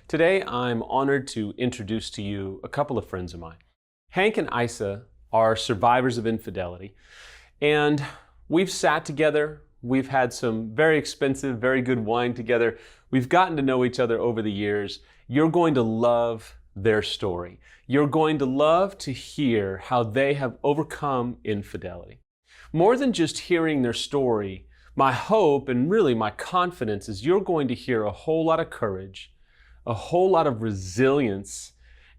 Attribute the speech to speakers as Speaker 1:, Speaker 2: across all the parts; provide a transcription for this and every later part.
Speaker 1: Today, I'm honored to introduce to you a couple of friends of mine. Hank and Aixa are survivors of infidelity, and we've sat together. We've had some very expensive, very good wine together. We've gotten to know each other over the years. You're going to love their story. You're going to love to hear how they have overcome infidelity. More than just hearing their story, my hope and really my confidence is you're going to hear a whole lot of courage, a whole lot of resilience,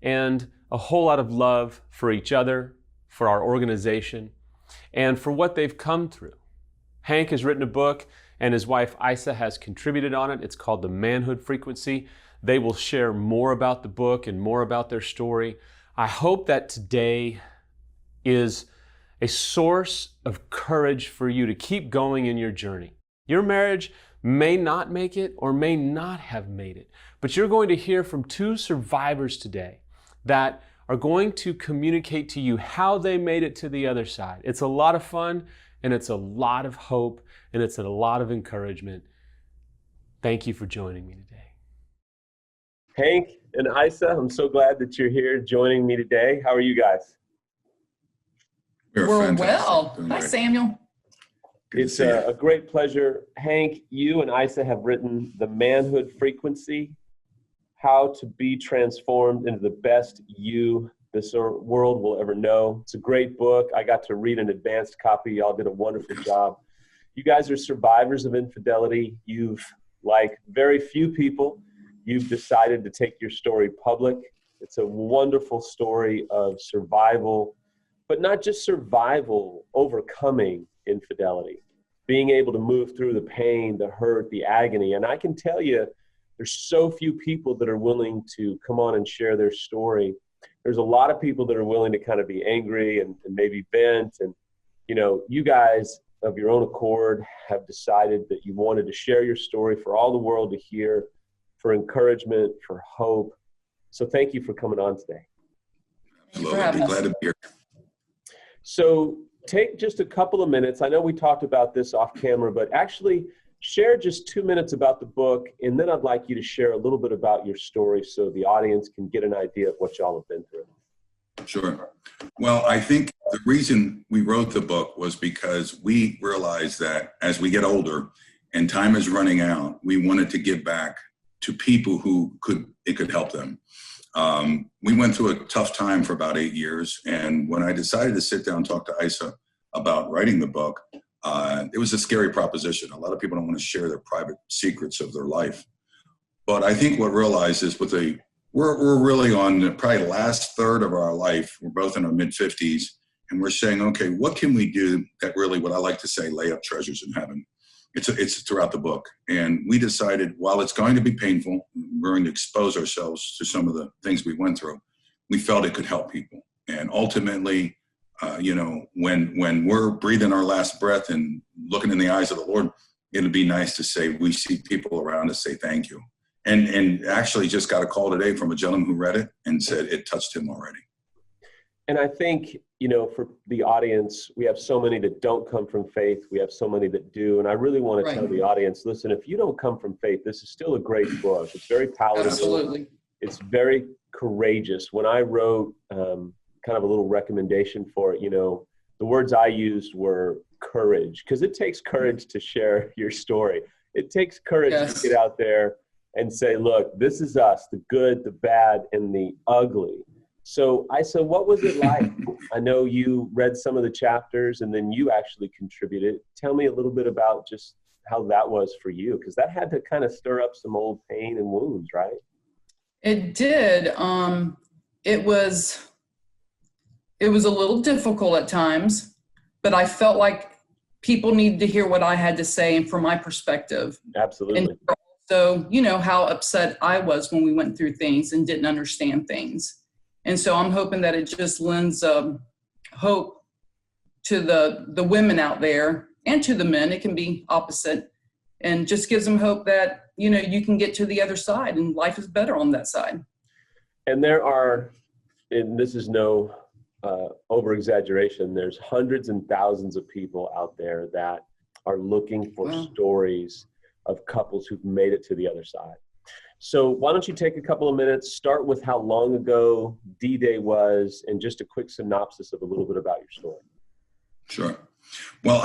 Speaker 1: and a whole lot of love for each other, for our organization, and for what they've come through. Hank has written a book, and his wife Aixa has contributed on it. It's called The Manhood Frequency. They will share more about the book and more about their story. I hope that today is a source of courage for you to keep going in your journey. Your marriage may not make it or may not have made it, but you're going to hear from two survivors today that are going to communicate to you how they made it to the other side. It's a lot of fun, and it's a lot of hope, and it's a lot of encouragement. Thank you for joining me today. Hank and Aixa, I'm so glad that you're here joining me today. How are you guys?
Speaker 2: We're well. Hi, Samuel.
Speaker 1: It's a great pleasure. Hank, you and Aixa have written The Manhood Frequency, How to Be Transformed into the Best You this world will ever know. It's a great book. I got to read an advanced copy. Y'all did a wonderful job. You guys are survivors of infidelity. You've, like very few people, you've decided to take your story public. It's a wonderful story of survival, but not just survival, overcoming infidelity, being able to move through the pain, the hurt, the agony. And I can tell you, there's so few people that are willing to come on and share their story. There's a lot of people that are willing to kind of be angry and maybe vent. And, you know, you guys of your own accord have decided that you wanted to share your story for all the world to hear, for encouragement, for hope. So thank you for coming on today.
Speaker 2: Absolutely. I'd be glad to be here.
Speaker 1: So take just a couple of minutes. I know we talked about this off camera, but actually share just 2 minutes about the book, and then I'd like you to share a little bit about your story so the audience can get an idea of what y'all have been through.
Speaker 2: Sure. Well, I think the reason we wrote the book was because we realized that as we get older and time is running out, we wanted to give back to people who it could help them. We went through a tough time for about 8 years, and when I decided to sit down and talk to Aixa about writing the book, it was a scary proposition. A lot of people don't want to share their private secrets of their life. But I think what realized is we're really on probably the last third of our life. We're both in our mid-50s, and we're saying, okay, what can we do that really, what I like to say, lay up treasures in heaven? It's throughout the book. And we decided, while it's going to be painful, we're going to expose ourselves to some of the things we went through. We felt it could help people. And ultimately, when we're breathing our last breath and looking in the eyes of the Lord, it'd be nice to say we see people around us say thank you. And actually just got a call today from a gentleman who read it and said it touched him already.
Speaker 1: And I think, you know, for the audience, we have so many that don't come from faith. We have so many that do. And I really want to tell the audience, listen, if you don't come from faith, this is still a great book. It's very palatable.
Speaker 2: Absolutely.
Speaker 1: It's very courageous. When I wrote kind of a little recommendation for it, you know, the words I used were courage, because it takes courage to share your story. It takes courage to get out there and say, look, this is us, the good, the bad, and the ugly. So Aixa, what was it like? I know you read some of the chapters and then you actually contributed. Tell me a little bit about just how that was for you, because that had to kind of stir up some old pain and wounds, right?
Speaker 3: It did. It was a little difficult at times, but I felt like people needed to hear what I had to say and from my perspective.
Speaker 1: Absolutely.
Speaker 3: And so, you know, how upset I was when we went through things and didn't understand things. And so I'm hoping that it just lends hope to the women out there and to the men. It can be opposite, and just gives them hope that, you know, you can get to the other side and life is better on that side.
Speaker 1: And there are, and this is no over-exaggeration, there's hundreds and thousands of people out there that are looking for stories of couples who've made it to the other side. So why don't you take a couple of minutes, start with how long ago D-Day was, and just a quick synopsis of a little bit about your story.
Speaker 2: Sure. Well,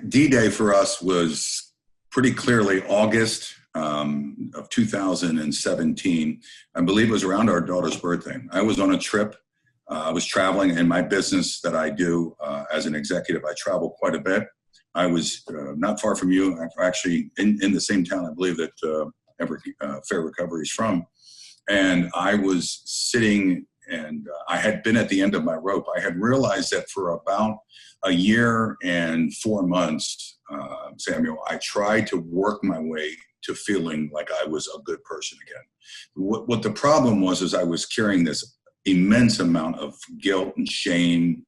Speaker 2: D-Day for us was pretty clearly August of 2017. I believe it was around our daughter's birthday. I was on a trip. I was traveling in my business that I do as an executive. I travel quite a bit. I was not far from you, actually in the same town, I believe, that Fair Recovery is from. And I was sitting, and I had been at the end of my rope. I had realized that for about a year and 4 months, Samuel, I tried to work my way to feeling like I was a good person again. What the problem was is I was carrying this immense amount of guilt and shame,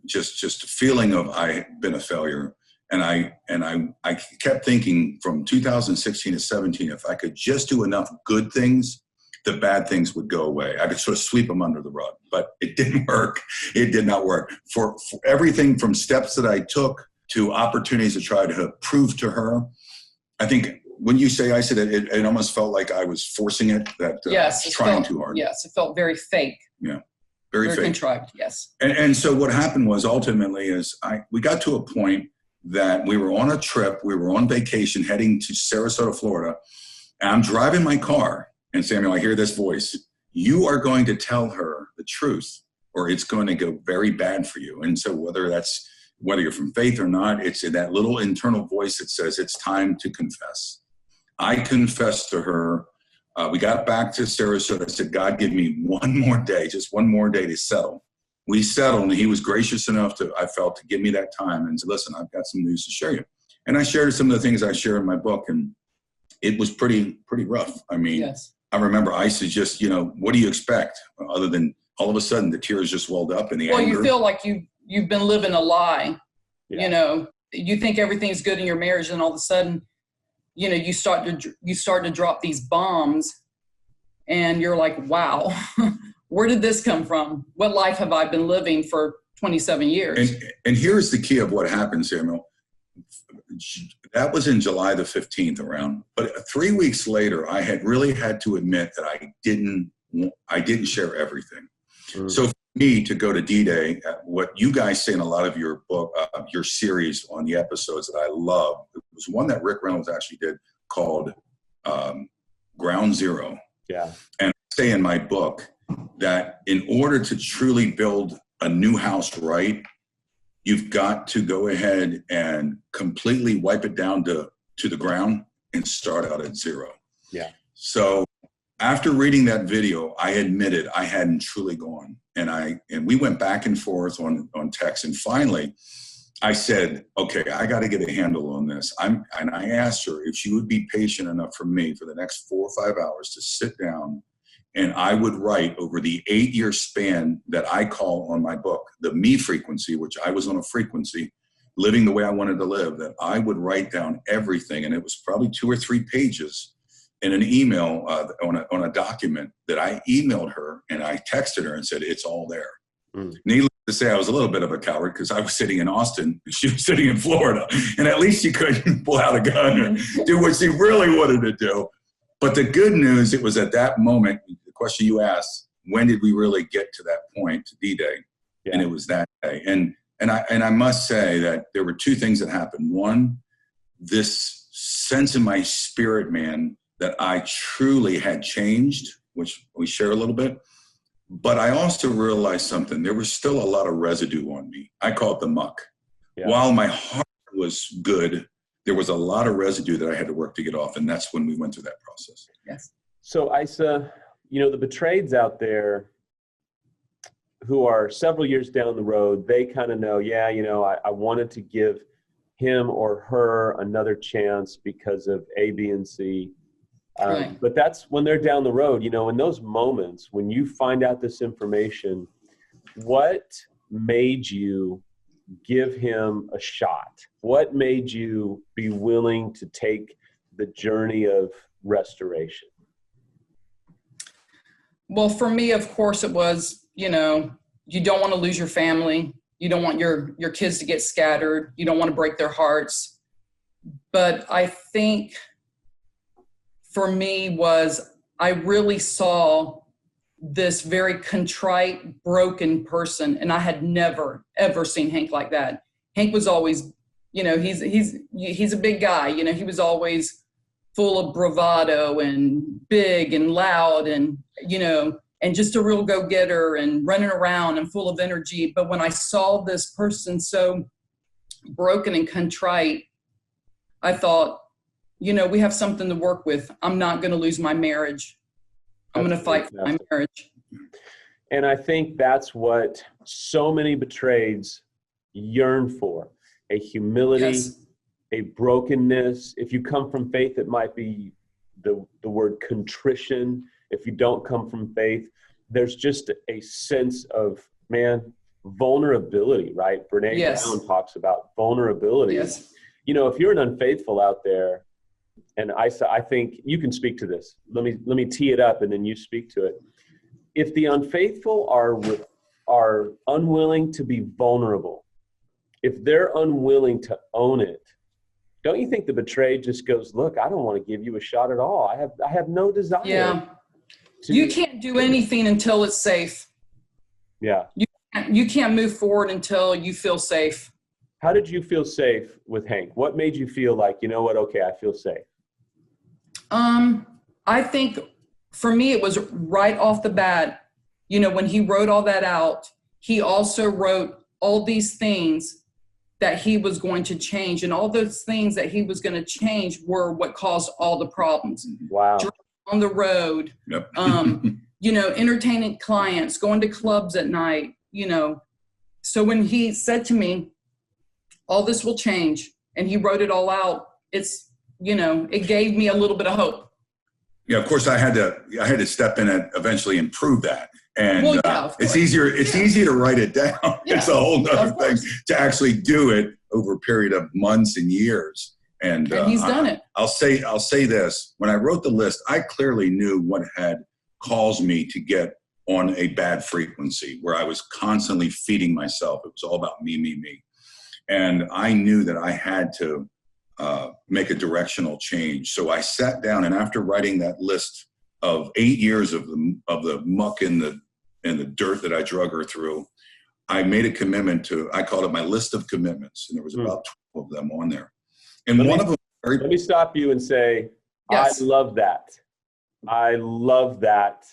Speaker 2: just a feeling of I had been a failure. And I kept thinking from 2016 to 17, if I could just do enough good things, the bad things would go away. I could sort of sweep them under the rug, but it didn't work. It did not work. For everything from steps that I took to opportunities to try to prove to her, I think when you say I said it almost felt like I was forcing it, that
Speaker 3: yes,
Speaker 2: trying too hard.
Speaker 3: Yes, it felt very fake.
Speaker 2: Yeah, very fake.
Speaker 3: Contrived, yes.
Speaker 2: And so what happened was ultimately is we got to a point that we were on a trip, we were on vacation heading to Sarasota, Florida, and I'm driving my car, and Samuel, I hear this voice, you are going to tell her the truth or it's going to go very bad for you. And so whether you're from faith or not, it's that little internal voice that says it's time to confess. I confessed to her. We got back to Sarasota. I said, God, give me one more day, just one more day to settle. We settled, and he was gracious enough to give me that time and said, listen, I've got some news to share you. And I shared some of the things I share in my book, and it was pretty rough. I mean, yes. I remember Aixa just, what do you expect other than all of a sudden the tears just welled up and the anger.
Speaker 3: You feel like you've been living a lie. Yeah. You think everything's good in your marriage, and all of a sudden, you start to drop these bombs, and you're like, wow. Where did this come from? What life have I been living for 27 years?
Speaker 2: And here's the key of what happened, Samuel. That was in July the 15th around. But 3 weeks later, I had really had to admit that I didn't share everything. Mm. So for me to go to D-Day, what you guys say in a lot of your book, your series on the episodes that I love, it was one that Rick Reynolds actually did called Ground Zero.
Speaker 1: Yeah.
Speaker 2: And I say in my book, that in order to truly build a new house right, you've got to go ahead and completely wipe it down to the ground and start out at zero.
Speaker 1: Yeah.
Speaker 2: So after reading that video, I admitted I hadn't truly gone. And we went back and forth on text. And finally, I said, okay, I got to get a handle on this. And I asked her if she would be patient enough for me for the next 4 or 5 hours to sit down, and I would write over the 8-year span that I call on my book, the me frequency, which I was on a frequency, living the way I wanted to live, that I would write down everything. And it was probably 2 or 3 pages in an email on a document that I emailed her, and I texted her and said, it's all there. Mm. Needless to say, I was a little bit of a coward because I was sitting in Austin and she was sitting in Florida. And at least she couldn't pull out a gun or do what she really wanted to do. But the good news, it was at that moment, the question you asked, when did we really get to that point, to D-Day? Yeah. And it was that day. And I must say that there were 2 things that happened. One, this sense in my spirit, man, that I truly had changed, which we share a little bit. But I also realized something. There was still a lot of residue on me. I call it the muck. Yeah. While my heart was good, there was a lot of residue that I had to work to get off, and that's when we went through that process.
Speaker 3: Yes.
Speaker 1: So Aixa, the betrayeds out there who are several years down the road, they kind of know, I wanted to give him or her another chance because of A, B, and C. Right. But that's when they're down the road, in those moments when you find out this information, what made you give him a shot? What made you be willing to take the journey of restoration?
Speaker 3: Well, for me, of course, it was, you don't want to lose your family. You don't want your kids to get scattered. You don't want to break their hearts. But I think for me was I really saw this very contrite, broken person. And I had never, ever seen Hank like that. Hank was always, you know, he's a big guy. You know, he was always full of bravado and big and loud and, you know, and just a real go-getter and running around and full of energy. But when I saw this person so broken and contrite, I thought, you know, we have something to work with. I'm not going to lose my marriage. I'm going to fight for my marriage.
Speaker 1: And I think that's what so many betrayeds yearn for, a humility,
Speaker 3: Yes.
Speaker 1: a brokenness. If you come from faith, it might be the word contrition. If you don't come from faith, there's just a sense of, man, vulnerability, right? Brene
Speaker 3: Yes.
Speaker 1: Brown talks about vulnerability.
Speaker 3: Yes.
Speaker 1: You know, if you're an unfaithful out there, and Aixa, I think you can speak to this. Let me tee it up and then you speak to it. If the unfaithful are unwilling to be vulnerable, if they're unwilling to own it, don't you think the betrayed just goes, look, I don't want to give you a shot at all. I have no desire.
Speaker 3: Yeah. You can't do anything until it's safe.
Speaker 1: Yeah.
Speaker 3: You can't move forward until you feel safe.
Speaker 1: How did you feel safe with Hank? What made you feel like, you know what, okay, I feel safe?
Speaker 3: I think for me, it was right off the bat, you know, when he wrote all that out, he also wrote all these things that he was going to change. And all those things that he was going to change were what caused all the problems.
Speaker 1: Wow.
Speaker 3: On the road,
Speaker 2: Yep.
Speaker 3: you know, entertaining clients, going to clubs at night, you know. So when he said to me, all this will change, and he wrote it all out, it's, you know, it gave me a little bit of hope.
Speaker 2: Yeah, of course I had to step in and eventually improve that. And
Speaker 3: Well, yeah, of
Speaker 2: it's
Speaker 3: course.
Speaker 2: easy to write it down.
Speaker 3: Yeah,
Speaker 2: It's a whole nother
Speaker 3: of
Speaker 2: thing
Speaker 3: course.
Speaker 2: to actually do it over a period of months and years. And
Speaker 3: he's done it.
Speaker 2: I'll say this. When I wrote the list, I clearly knew what had caused me to get on a bad frequency where I was constantly feeding myself. It was all about me, me, me. And I knew that I had to make a directional change. So I sat down, and after writing that list of 8 years of the muck and the dirt that I drug her through, I made a commitment to, I called it my list of commitments. And there was about 12 of them on there. And one of them,
Speaker 1: let me stop you and say,
Speaker 3: Yes.
Speaker 1: I love that. I love that.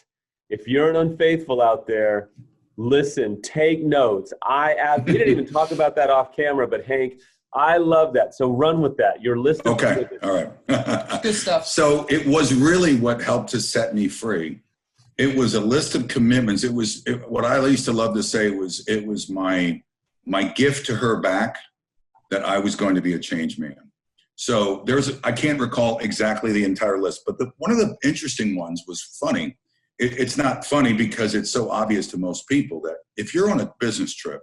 Speaker 1: If you're an unfaithful out there, listen, take notes. We didn't even talk about that off camera, but Hank, I love that. So run with that. Your list of
Speaker 2: okay,
Speaker 1: commitments.
Speaker 2: all right.
Speaker 3: Good stuff.
Speaker 2: So it was really what helped to set me free. It was a list of commitments. What I used to love to say was, it was my gift to her back that I was going to be a changed man. So I can't recall exactly the entire list, but one of the interesting ones was funny. It's not funny because it's so obvious to most people that if you're on a business trip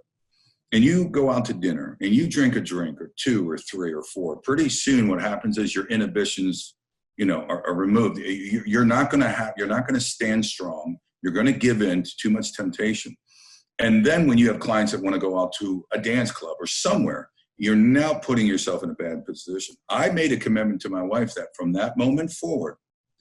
Speaker 2: and you go out to dinner and you drink a drink or two or three or four, pretty soon what happens is your inhibitions, you know, are removed. You're not going to stand strong. You're going to give in to too much temptation. And then when you have clients that want to go out to a dance club or somewhere, you're now putting yourself in a bad position. I made a commitment to my wife that from that moment forward,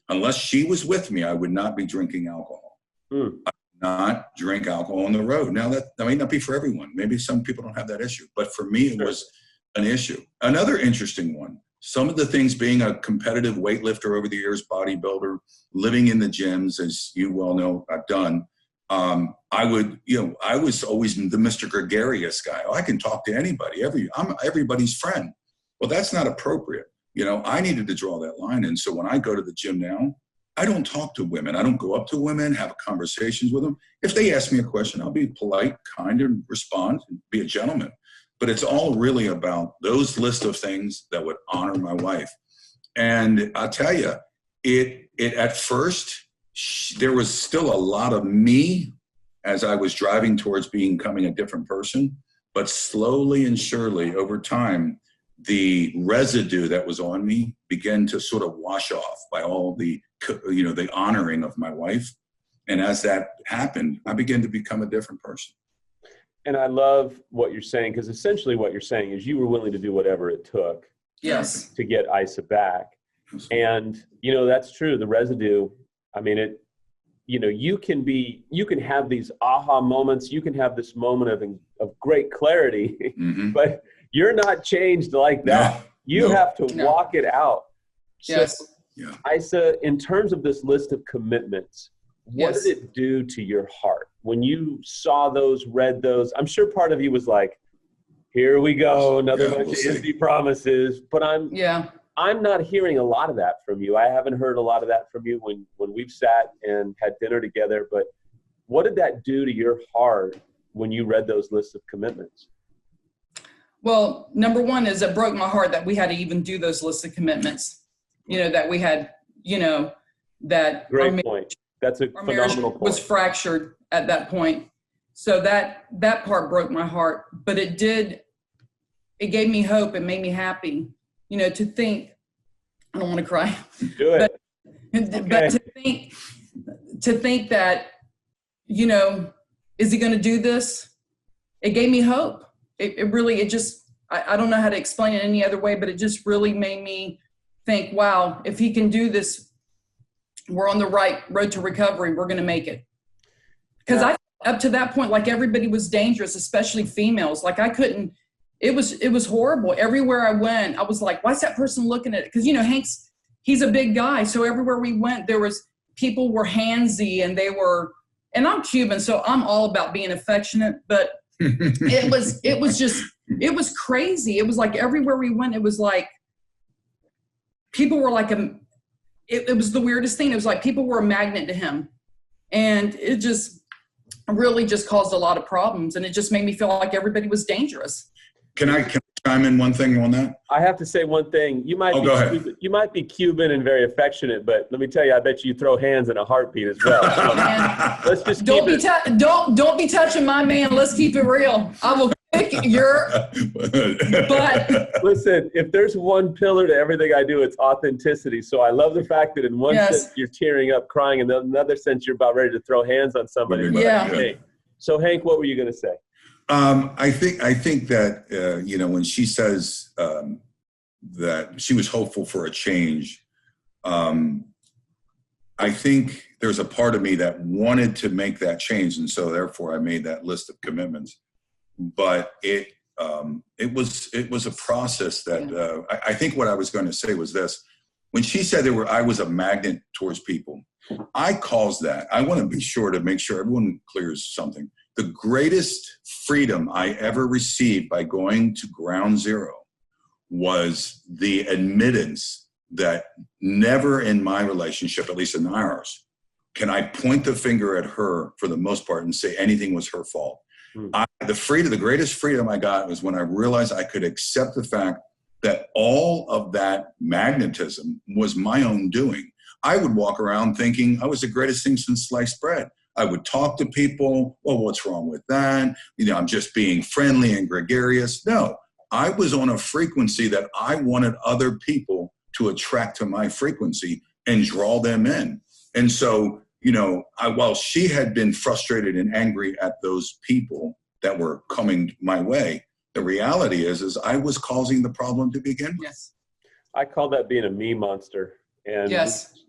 Speaker 2: unless she was with me, I would not be drinking alcohol. I would not drink alcohol on the road. Now that may not be for everyone. Maybe some people don't have that issue, but for me, it was an issue. Another interesting one, some of the things, being a competitive weightlifter over the years, bodybuilder, living in the gyms, as you well know, I've done. I was always the Mr. Gregarious guy. Oh, I can talk to anybody. I'm everybody's friend. Well, that's not appropriate. You know, I needed to draw that line. And so when I go to the gym now, I don't talk to women. I don't go up to women, have conversations with them. If they ask me a question, I'll be polite, kind, and respond, and be a gentleman. But it's all really about those list of things that would honor my wife. And I'll tell you, it at first, there was still a lot of me as I was driving towards becoming a different person. But slowly and surely over time, the residue that was on me began to sort of wash off by all the honoring of my wife. And as that happened, I began to become a different person.
Speaker 1: And I love what you're saying, because essentially what you're saying is you were willing to do whatever it took
Speaker 3: Yes.
Speaker 1: to get Aixa back. And, you know, that's true. The residue, I mean, you know, you can have these aha moments. You can have this moment of great clarity, but you're not changed like that.
Speaker 2: No,
Speaker 1: you have to walk it out.
Speaker 3: Yes.
Speaker 1: So, Aixa, in terms of this list of commitments, what did it do to your heart when you saw those, read those? I'm sure part of you was like, here we go, another bunch of empty promises. But I'm not hearing a lot of that from you. I haven't heard a lot of that from you when we've sat and had dinner together. But what did that do to your heart when you read those lists of commitments?
Speaker 3: Well, number one is it broke my heart that we had to even do those lists of commitments. You know, that we had, you know, that
Speaker 1: great point. That's a phenomenal point.
Speaker 3: Was fractured at that point. So that part broke my heart, but it gave me hope. It made me happy, you know, to think, I don't want to cry.
Speaker 1: Do it.
Speaker 3: But to think that, you know, is he going to do this? It gave me hope. I don't know how to explain it any other way, but it just really made me think, wow, if he can do this, we're on the right road to recovery. We're going to make it. Because up to that point, like everybody was dangerous, especially females. Like I couldn't, it was horrible. Everywhere I went, I was like, why is that person looking at it? Because, you know, he's a big guy. So everywhere we went, people were handsy and I'm Cuban, so I'm all about being affectionate, but it was crazy. It was like everywhere we went, it was like, people were like, it was the weirdest thing. It was like people were a magnet to him. And it just really just caused a lot of problems. And it just made me feel like everybody was dangerous.
Speaker 2: Can I chime in one thing on that?
Speaker 1: I have to say one thing. You might you might be Cuban and very affectionate, but let me tell you, I bet you throw hands in a heartbeat as well. So let's just
Speaker 3: don't be touching my man. Let's keep it real. I will kick your butt.
Speaker 1: Listen, if there's one pillar to everything I do, it's authenticity. So I love the fact that in one sense you're tearing up, crying, and in another sense you're about ready to throw hands on somebody.
Speaker 3: Yeah.
Speaker 1: So Hank, what were you going to say?
Speaker 2: I think that, you know, when she says that she was hopeful for a change, I think there's a part of me that wanted to make that change. And so therefore I made that list of commitments. But it was a process that I think what I was going to say was this. When she said I was a magnet towards people, I caused that. I want to be sure to make sure everyone clears something. The greatest freedom I ever received by going to ground zero was the admittance that never in my relationship, at least in ours, can I point the finger at her for the most part and say anything was her fault. The greatest freedom I got was when I realized I could accept the fact that all of that magnetism was my own doing. I would walk around thinking I was the greatest thing since sliced bread. I would talk to people, well, what's wrong with that? You know, I'm just being friendly and gregarious. No, I was on a frequency that I wanted other people to attract to my frequency and draw them in. And so, you know, while she had been frustrated and angry at those people that were coming my way, the reality is I was causing the problem to begin with.
Speaker 3: Yes.
Speaker 1: I call that being a me monster. And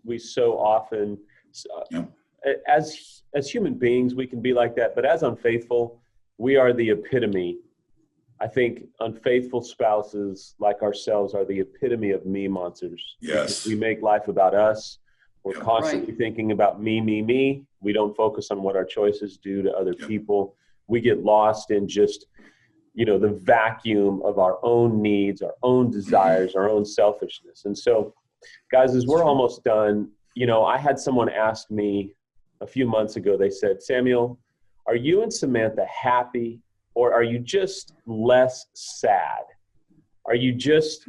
Speaker 1: we so often, as human beings, we can be like that. But as unfaithful, we are the epitome. I think unfaithful spouses like ourselves are the epitome of me monsters.
Speaker 2: Yes.
Speaker 1: We make life about us. We're constantly thinking about me, me, me. We don't focus on what our choices do to other people. We get lost in just, you know, the vacuum of our own needs, our own desires, our own selfishness. And so, guys, as we're almost done, you know, I had someone ask me a few months ago, they said, Samuel, are you and Samantha happy, or are you just less sad? Are you just,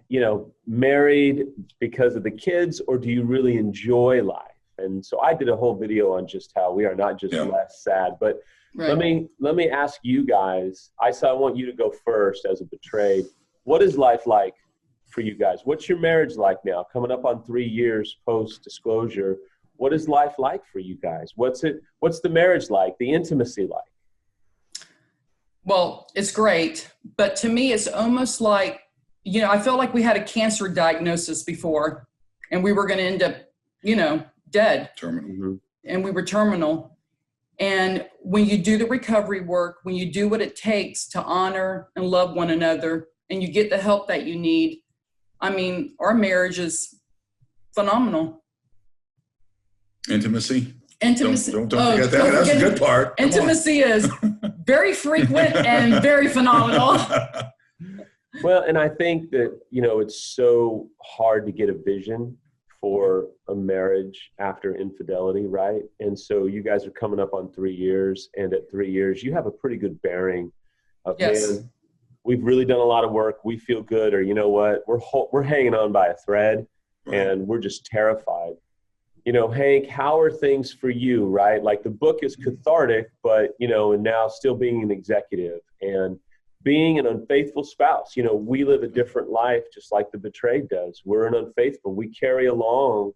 Speaker 1: you know, married because of the kids, or do you really enjoy life? And so I did a whole video on just how we are not just less sad, but let me ask you guys, I want you to go first as a betrayed. What is life like for you guys? What's your marriage like now? Coming up on 3 years post-disclosure. What is life like for you guys? What's the marriage like? The intimacy like?
Speaker 3: Well, it's great. But to me, it's almost like I felt like we had a cancer diagnosis before, and we were going to end up, dead.
Speaker 2: Terminal.
Speaker 1: Mm-hmm.
Speaker 3: And we were terminal. And when you do the recovery work, when you do what it takes to honor and love one another, and you get the help that you need, I mean, our marriage is phenomenal.
Speaker 2: Intimacy.
Speaker 3: Intimacy.
Speaker 2: Don't forget that. That's the good part.
Speaker 3: Intimacy is very frequent and very phenomenal.
Speaker 1: Well, and I think that, it's so hard to get a vision for a marriage after infidelity, right? And so you guys are coming up on 3 years, and at 3 years, you have a pretty good bearing of,
Speaker 3: Yes.
Speaker 1: man, we've really done a lot of work. We feel good, or you know what, we're hanging on by a thread, and we're just terrified. Hank, how are things for you, right? Like, the book is cathartic, but, and now still being an executive and being an unfaithful spouse. We live a different life, just like the betrayed does. We're an unfaithful. We carry along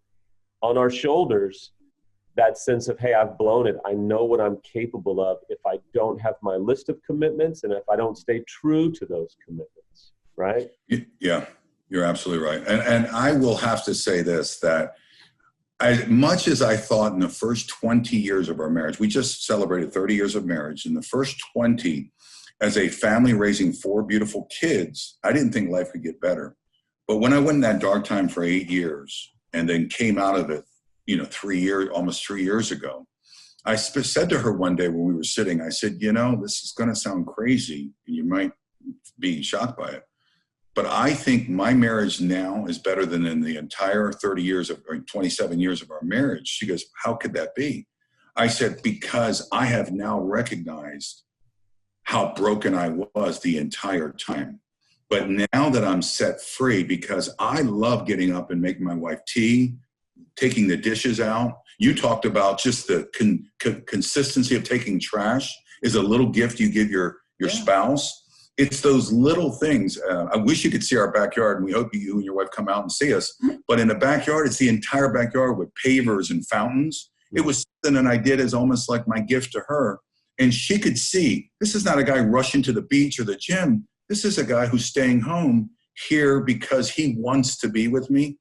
Speaker 1: on our shoulders that sense of, hey, I've blown it. I know what I'm capable of if I don't have my list of commitments and if I don't stay true to those commitments, right?
Speaker 2: Yeah, you're absolutely right. And I will have to say this, that as much as I thought in the first 20 years of our marriage, we just celebrated 30 years of marriage. In the first 20, as a family raising 4 beautiful kids, I didn't think life could get better. But when I went in that dark time for 8 years and then came out of it, almost 3 years ago, I said to her one day when we were sitting, I said, this is going to sound crazy. You might be shocked by it. But I think my marriage now is better than in the entire 27 years of our marriage. She goes, how could that be? I said, because I have now recognized how broken I was the entire time. But now that I'm set free, because I love getting up and making my wife tea, taking the dishes out. You talked about just the consistency of taking trash is a little gift you give your spouse. It's those little things. I wish you could see our backyard, and we hope you and your wife come out and see us. But in the backyard, it's the entire backyard with pavers and fountains. It was something that I did as almost like my gift to her. And she could see, this is not a guy rushing to the beach or the gym. This is a guy who's staying home here because he wants to be with me.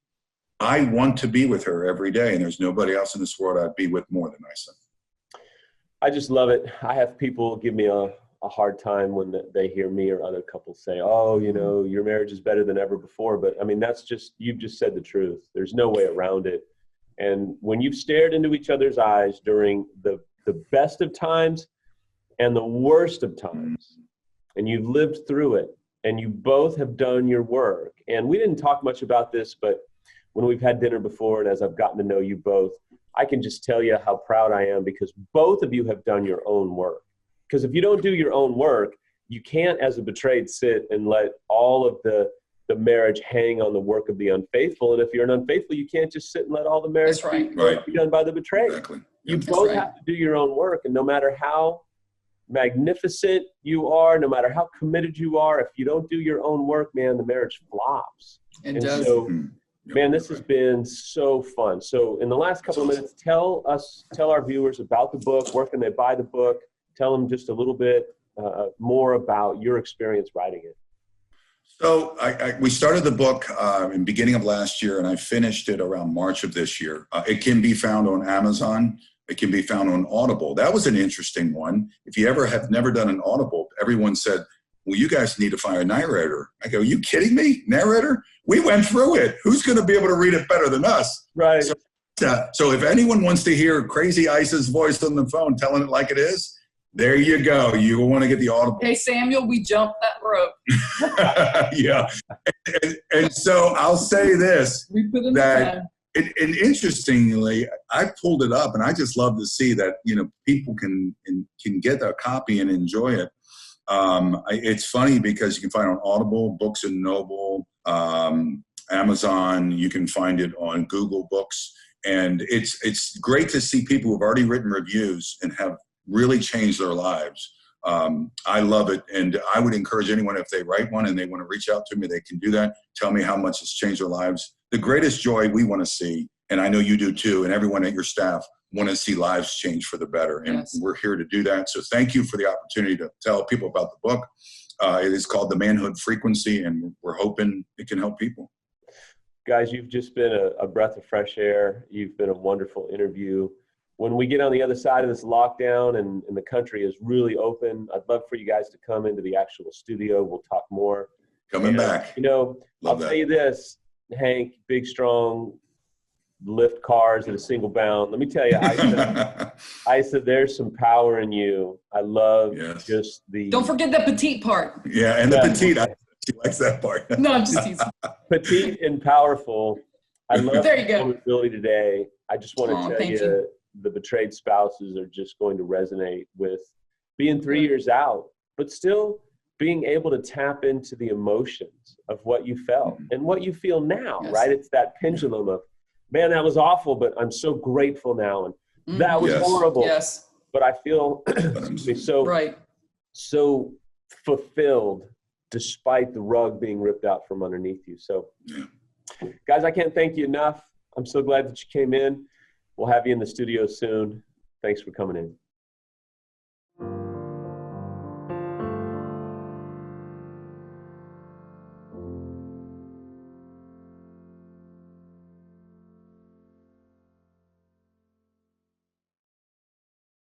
Speaker 2: I want to be with her every day, and there's nobody else in this world I'd be with more than Aixa.
Speaker 1: I just love it. I have people give me a hard time when they hear me or other couples say, oh, your marriage is better than ever before. But I mean, you've just said the truth. There's no way around it. And when you've stared into each other's eyes during the best of times and the worst of times, and you've lived through it, and you both have done your work. And we didn't talk much about this, but when we've had dinner before, and as I've gotten to know you both, I can just tell you how proud I am, because both of you have done your own work. Because if you don't do your own work, you can't, as a betrayed, sit and let all of the marriage hang on the work of the unfaithful. And if you're an unfaithful, you can't just sit and let all the marriage be done by the betrayed.
Speaker 2: Exactly.
Speaker 1: You both have to do your own work. And no matter how magnificent you are, no matter how committed you are, if you don't do your own work, man, the marriage flops.
Speaker 3: It does.
Speaker 1: So, man, this has been so fun. So in the last couple of minutes, tell our viewers about the book. Where can they buy the book? Tell them just a little bit more about your experience writing it.
Speaker 2: So we started the book in the beginning of last year, and I finished it around March of this year. It can be found on Amazon. It can be found on Audible. That was an interesting one. If you ever have never done an Audible, everyone said, well, you guys need to find a narrator. I go, are you kidding me? Narrator? We went through it. Who's going to be able to read it better than us?
Speaker 1: Right.
Speaker 2: So if anyone wants to hear crazy Aisa's voice on the phone telling it like it is, there you go. You want to get the Audible.
Speaker 3: Hey, Samuel, we jumped that rope.
Speaker 2: Yeah. And so I'll say this,
Speaker 3: We put in
Speaker 2: that,
Speaker 3: the
Speaker 2: and interestingly, I pulled it up, and I just love to see that, people can get a copy and enjoy it. It's funny because you can find it on Audible, Books and Noble, Amazon. You can find it on Google Books. And it's great to see people who've already written reviews and have really changed their lives. I love it. And I would encourage anyone, if they write one and they want to reach out to me, they can do that. Tell me how much it's changed their lives. The greatest joy we want to see, and I know you do too, and everyone at your staff want to see lives change for the better. And we're here to do that. So thank you for the opportunity to tell people about the book. It is called the Manhood Frequency, and we're hoping it can help people.
Speaker 1: Guys, you've just been a breath of fresh air. You've been a wonderful interview. When we get on the other side of this lockdown and the country is really open, I'd love for you guys to come into the actual studio. We'll talk more.
Speaker 2: Coming back.
Speaker 1: You know, I'll tell you this, Hank, big, strong, lift cars at a single bound. Let me tell you, Aixa, there's some power in you. I love just the...
Speaker 3: Don't forget the petite part.
Speaker 2: Yeah, and the petite. She likes that part.
Speaker 3: No, I'm just teasing.
Speaker 1: Petite and powerful. I love
Speaker 3: there you
Speaker 1: the
Speaker 3: go.
Speaker 1: vulnerability today. I just want to tell you, the betrayed spouses are just going to resonate with being 3 years out, but still being able to tap into the emotions of what you felt and what you feel now, right? It's that pendulum of, man, that was awful, but I'm so grateful now. And that was horrible.
Speaker 3: Yes.
Speaker 1: But I feel so fulfilled despite the rug being ripped out from underneath you. So guys, I can't thank you enough. I'm so glad that you came in. We'll have you in the studio soon. Thanks for coming in.